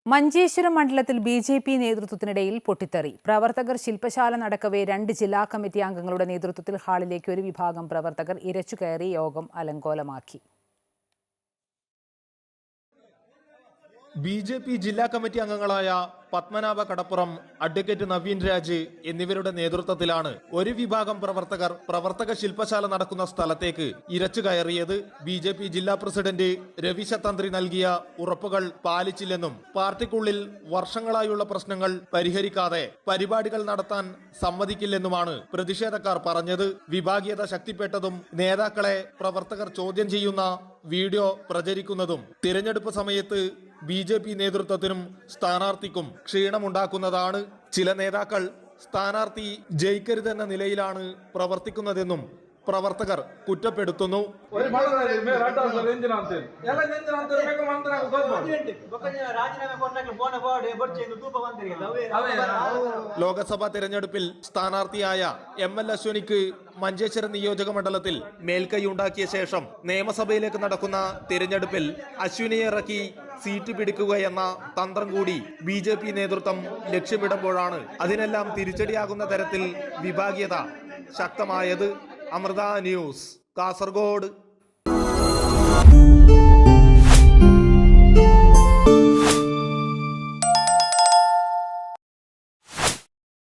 മഞ്ചേശ്വരം മണ്ഡലത്തിൽ ബി.ജെ.പി. നേതൃത്വത്തിനിടയിൽ പൊട്ടിത്തെറി. പ്രവർത്തകർ ശില്പശാല നടക്കവേ 2 ജില്ലാ കമ്മിറ്റി അംഗങ്ങളുടെ നേതൃത്വത്തിൽ ഹാളിലേക്ക് ഒരു വിഭാഗം പ്രവർത്തകർ ഇരച്ചുകയറി യോഗം അലങ്കോലമാക്കി. ബി.ജെ.പി. ജില്ലാ കമ്മിറ്റി അംഗങ്ങളായ പത്മനാഭ കടപ്പുറം, അഡ്വക്കേറ്റ് നവീൻ രാജ് എന്നിവരുടെ നേതൃത്വത്തിലാണ് ഒരു വിഭാഗം പ്രവർത്തക ശില്പശാല നടക്കുന്ന സ്ഥലത്തേക്ക് ഇരച്ചു കയറിയത്. ബി.ജെ.പി. ജില്ലാ പ്രസിഡന്റ് രവീശ തന്ത്രി നൽകിയ ഉറപ്പുകൾ പാലിച്ചില്ലെന്നും പാർട്ടിക്കുള്ളിൽ വർഷങ്ങളായുള്ള പ്രശ്നങ്ങൾ പരിഹരിക്കാതെ പരിപാടികൾ നടത്താൻ സമ്മതിക്കില്ലെന്നുമാണ് പ്രതിഷേധക്കാർ പറഞ്ഞത്. വിഭാഗീയത ശക്തിപ്പെട്ടതും നേതാക്കളെ പ്രവർത്തകർ ചോദ്യം ചെയ്യുന്ന വീഡിയോ പ്രചരിക്കുന്നതും തിരഞ്ഞെടുപ്പ് സമയത്ത് ബി.ജെ.പി. നേതൃത്വത്തിനും സ്ഥാനാർത്ഥിക്കും ക്ഷീണമുണ്ടാക്കുന്നതാണ്. ചില നേതാക്കൾ സ്ഥാനാർത്ഥി ജയിക്കരുതെന്ന നിലയിലാണ് പ്രവർത്തിക്കുന്നതെന്നും പ്രവർത്തകർ കുറ്റപ്പെടുത്തുന്നു. ലോക്സഭാ തെരഞ്ഞെടുപ്പിൽ സ്ഥാനാർത്ഥിയായ എം.എൽ. അശ്വനിക്ക് മഞ്ചേശ്വരം നിയോജക മണ്ഡലത്തിൽ മേൽക്കൈയുണ്ടാക്കിയ ശേഷം നിയമസഭയിലേക്ക് നടക്കുന്ന തിരഞ്ഞെടുപ്പിൽ അശ്വിനിയെ ഇറക്കി സീറ്റ് പിടിക്കുകയെന്ന തന്ത്രം കൂടി ബി.ജെ.പി. നേതൃത്വം ലക്ഷ്യമിടുമ്പോഴാണ് അതിനെല്ലാം തിരിച്ചടിയാകുന്ന തരത്തിൽ വിഭാഗീയത ശക്തമായത്. അമൃത ന്യൂസ്, കാസർഗോഡ്.